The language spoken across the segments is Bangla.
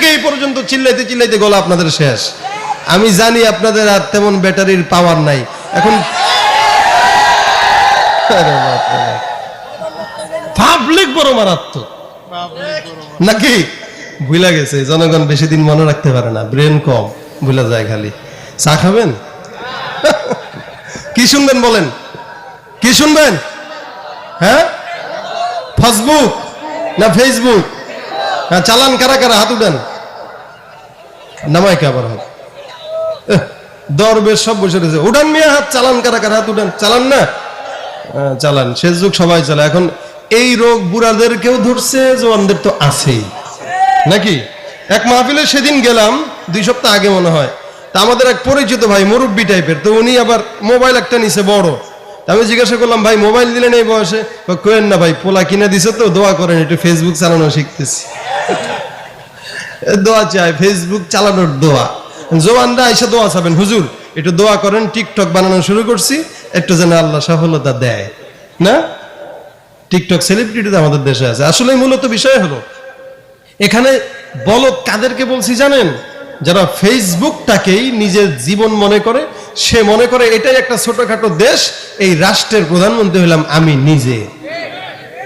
থেকে এই পর্যন্ত চিল্লাইতে চিল্লাইতে গলা আপনাদের শেষ। আমি জানি আপনাদের আর তেমন ব্যাটারির পাওয়ার নাই এখন। পাবলিক বড় মারাত্মক নাকি? ভুলা গেছে জনগণ, বেশি দিন মনে রাখতে পারে না, ব্রেন কম, ভুলা যায় খালি। চা খাবেন? কি শুনবেন বলেন, কি শুনবেন? হ্যাঁ, ফেসবুক না ফেসবুক? হ্যাঁ, চালান কারা কারা? হাত উঠান। নামাই কে আবার হাত? দরবেশ সব বসে রয়েছে, উঠান মিয়া হাত। চালান কারা কারা? হাত উঠান। চালান না? চালান। শেষ যুগ সবাই চালায়। এখন এই রোগ বুড়াদেরকেও ধরছে, জওয়ানদের তো আছেই নাকি? এক মাহফিলে সেদিন গেলাম, 2 সপ্তাহ আগে মনে হয়। তা আমাদের এক পরিচিত ভাই, মুরব্বী টাইপের, তো উনি আবার মোবাইল একটা নিছে বড়। আমি জিজ্ঞাসা করলাম, ভাই মোবাইল দিলেন এই বয়সে? কেন না ভাই, পোলা কিনে দিছে তো, দোয়া করেন, একটু ফেসবুক চালানো শিখতেছি। দোয়া চাই, ফেসবুক চালানোর দোয়া। জওয়ানরা আইসা দোয়া চাবেন, হুজুর একটু দোয়া করেন, টিকটক বানানো শুরু করছি, একটু যেন আল্লাহ সফলতা দেয়। না, টিকটক সেলিব্রিটি তো আমাদের দেশে আছে। আসলে মূলত বিষয় হলো, এখানে বলদ কাদেরকে বলছি জানেন? যারা ফেসবুকটাকেই নিজের জীবন মনে করে, সে মনে করে এটাই একটা ছোটখাটো দেশ, এই রাষ্ট্রের প্রধানমন্ত্রী হলাম আমি নিজে।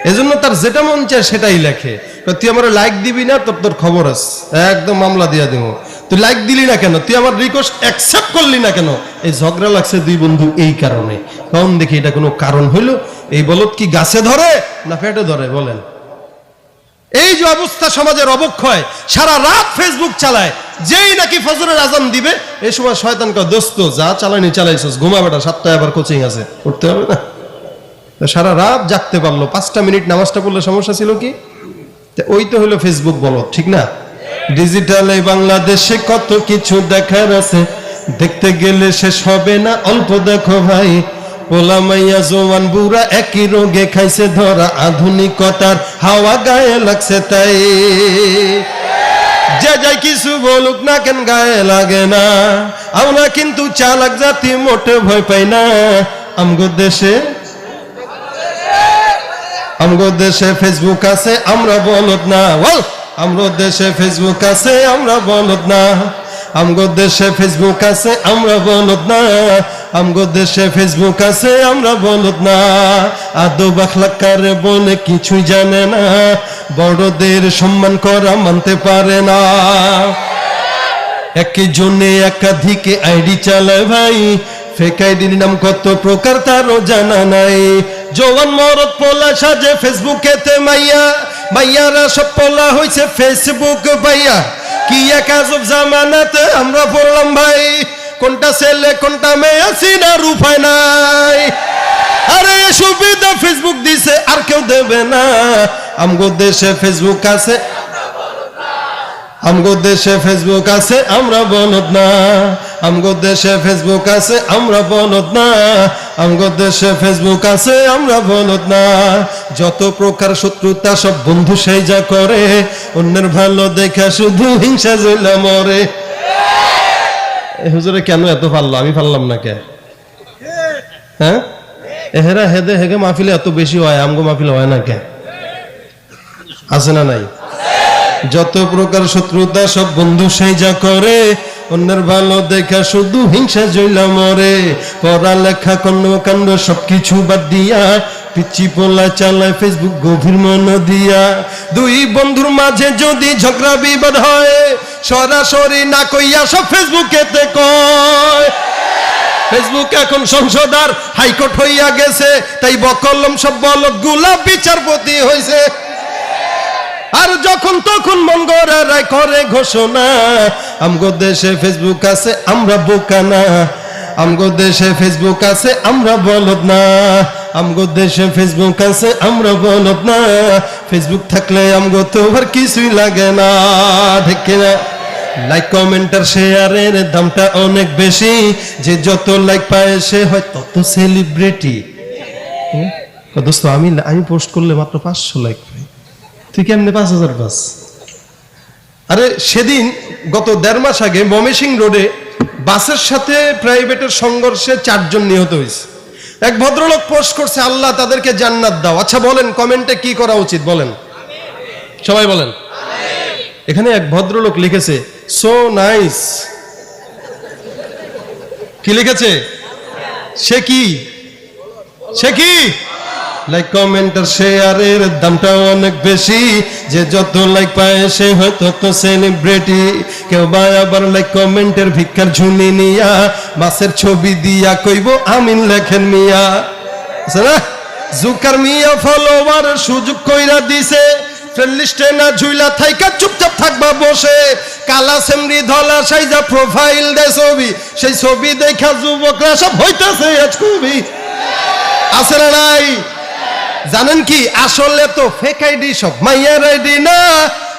এজন্য তার যেটা মন চায় সেটাই লেখে। তুই আমার লাইক দিবি না, তোর খবর আছে, একদম মামলা দিয়া দিব। তুই লাইক দিলি না কেন? তুই আমার রিকোয়েস্ট অ্যাকসেপ্ট করলি না কেন? এই ঝগড়া লাগছে 2 বন্ধু এই কারণে। কখন দেখি এটা কোনো কারণ হইলো? এই বলদ কি গাছে ধরে না পেটে ধরে বলেন? এই যে অবস্থা, সমাজের অবক্ষয়, সারা রাত ফেসবুক চালায়, যেই নাকি ফজরের আজান দিবে এই সময় শয়তান কয়, দোস্ত যা চালানি চালাইছিস, ঘুমা বেটা, 7টায় আবার কোচিং আছে, উঠতে হবে না? সারা রাত জাগতে পারলো, 5টা মিনিট নামাজটা পড়লে সমস্যা ছিল কি? ওই তো হলো ফেসবুক বলদ, ঠিক না? ডিজিটালে বাংলাদেশে কত কিছু দেখার আছে, দেখতে গেলে শেষ হবে না, অল্প দেখো ভাই। পোলা মাইয়া জওয়ান বুড়া একই রোগে খাইছে ধরা, আধুনিকতার হাওয়া গায়ে লাগছে তাই। যে যাই কিছু বলুক না কেন, গায়ে লাগে না। আমরা কিন্তু চালাক জাতি, মোটে ভয় পাই না। আমগো দেশে ফেসবুক আছে, আমরা বলদ না। আমগো দেশে ফেসবুক আছে, আমরা বলদ না। আমগো দেশে ফেসবুক আছে, আমরা বলদ না। আমগো দেশে ফেসবুক আছে, আমরা বলদ না। আদব আখলাক কারে বলে কিছুই জানে না, বড়দের সম্মান করা মানতে পারে না। একই জনে একাধিকে আইডি চালায় ভাই, ফেক আইডির নাম কত প্রকার তারও জানা নাই। জওয়ান মরদ পোলা সাজে ফেসবুকেতে মাইয়া, মাইয়ারা সব পোলা হইছে ফেসবুক ভাইয়া। কি এক আজব জামানাতে আমরা পড়লাম ভাই, কোনটা ছেলে কোনটা মেয়ে আছি না রূপায় নাই। আরে সুবিধা ফেসবুক দিছে, আর কেউ দেবে না। আমগো দেশে ফেসবুক আছে, আমগো দেশে ফেসবুক আছে, আমরা বলদ না। আমগো দেশে ফেসবুক আছে, আমরা বলদ না। আমগো দেশে ফেসবুক আছে, আমরা বলদ না। যত প্রকার শত্রুতা সব বন্ধু সেই যা করে, অন্যের ভালো দেখা শুধু হিংসা জ্বলা মরে। হুজুরে কেন এত পারলো, আমি পারলাম না কে? হ্যাঁ, এহেরা হেদে হেগে মাহফিলে এত বেশি হয়, আমগো মাহফিলে হয় না কে? আছে না নাই? যত প্রকার শত্রুতা সব বন্ধু সেই যা করে, অন্যের ভালো দেখা শুধু হিংসা জ্বলা মরে। পড়ালেখা কর্মকাণ্ড সবকিছু বাদ দিয়া, পিচ্ছি পোলা চালায় ফেসবুক গভীর মন দিয়া। 2 বন্ধুর মাঝে যদি ঝগড়া বিবাদ হয়, সরাসরি না কইয়া সব ফেসবুকেতে কয়। ফেসবুক এখন সংসদ আর হাইকোর্ট হইয়া গেছে, তাই বকলম সব বলদ গুলা বিচারপতি হইছে। আর যখন তখন মন গড়া রায় করে ঘোষণা, আমগো দেশে ফেসবুক আছে, আমরা বোকা না। আমগো দেশে ফেসবুক আছে, আমরা বলদ না। আমগো দেশে ফেসবুক আছে, আমরা বলদ না। ফেসবুক থাকলে আমগো তো আর কিছুই লাগে না, ঠিক না? লাইক কমেন্ট আর শেয়ারের দামটা অনেক বেশি, যে যত লাইক পায় সে হয় তত সেলিব্রিটি। দোস্ত আমি পোস্ট করলে মাত্র 500 লাইক পাই, তুই কেমনে 5000 পাস? আরে সেদিন গত 1.5 মাস আগে ময়মনসিংহ রোডে বাসের সাথে প্রাইভেটের সংঘর্ষে 4 জন নিহত হয়েছে। এক ভদ্রলোক পোস্ট করছে, আল্লাহ তাদেরকে জান্নাত দাও। আচ্ছা বলেন কমেন্টে কি করা উচিত বলেন, সবাই বলেন। এখানে এক ভদ্রলোক লিখেছে সো নাইস। কি লিখেছে? সে কি লাইক কমেন্ট আর শেয়ারের দামটা অনেক বেশি, যে যত লাইক পায় সে হয় তত সেলিব্রিটি। কেউ বা আবার লাইক কমেন্টের ভিক্ষার ঝুনি নিয়া মাছের ছবি দিয়া কইব আমিন লেখেন মিয়া। আছে না? জুকার মিয়া ফলোয়ার সুযোগ কইরা দিছে, ফ্রেন্ড লিস্টে না ঝুইলা থাইকা চুপচাপ থাকবা বসে। কালা সেমরি ধলা সাইজা প্রোফাইল দেয় ছবি, সেই ছবি দেখা যুবকরা সব হইতাছে আজ খুবই। আছে না নাই? জানেন কি আসলে তো ফেক আইডি, সব মাইয়ার আইডি না।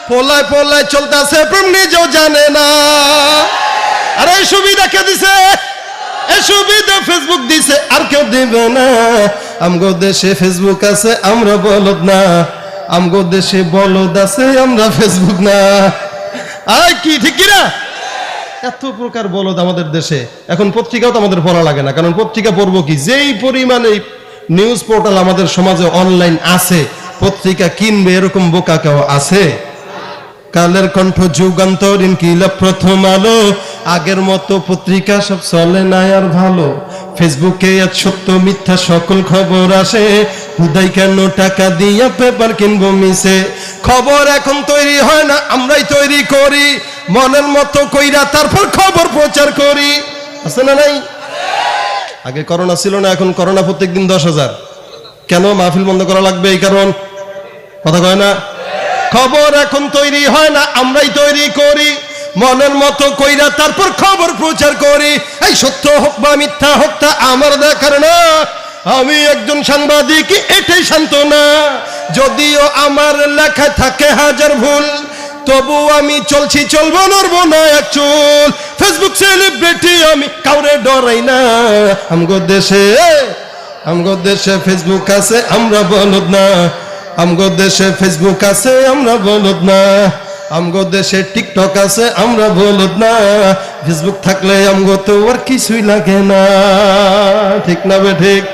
পোলায় চলতেছে প্রেম নিজেও জানে না। আরে এই সুবিধা কে দিছে? এই সুবিধা ফেসবুক দিছে, আর কেউ দিবে না। আমগো দেশে ফেসবুক আছে আমরা বলদ না, আমগো দেশে বলদ আছে আমরা ফেসবুক না। আয় কি ঠিক কি না? এত প্রকার বলদ আমাদের দেশে। এখন পত্রিকাও তো আমাদের পড়া লাগে না, কারণ পত্রিকা পড়বো কি? যেই পরিমাণে নিউজ পোর্টাল আমাদের সমাজে অনলাইন আছে, পত্রিকা কিনবে এরকম বোকা কেউ আছে? কালের কণ্ঠ, যুগান্তর, ইনকিলাব, প্রথম আলো, আগের মতো পত্রিকা সব চলে না আর ভালো। ফেসবুকে আজ সত্য মিথ্যা সকল খবর আসে, হুদাই কেন টাকা দিয়া পেপার কিনবো মিশে। খবর এখন তৈরি হয় না, আমরাই তৈরি করি মনের মতো কইরা, তারপর খবর প্রচার করি। আছে না নাই? আগে করোনা ছিল না, এখন করোনা প্রত্যেকদিন 10,000। কেন? মাহফিল বন্ধ করা লাগবে এই কারণ। কথা কয় না? খবর এখন তৈরি হয় না, আমরাই তৈরি করি মনের মতো কইরা, তারপর খবর প্রচার করি। এই সত্য হোক বা মিথ্যা হোক তা আমার দেখার না, আমি একজন সাংবাদিক এটাই সান্ত্বনা। যদিও আমার লেখায় থাকে হাজার ভুল, তবু আমি চলছি, চলবো, নড়বো না এক চুল। ফেসবুক সেলিব্রিটি আমি, কাউরে ডরাই না। আমগো দেশে ফেসবুক আছে আমরা বলদ না, আমগো দেশে ফেসবুক আছে আমরা বলদ না, আমগো দেশে টিকটক আছে আমরা বলদ না। ফেসবুক থাকলে আমগো তো আর কিছুই লাগে না। ঠিক না বে ঠিক?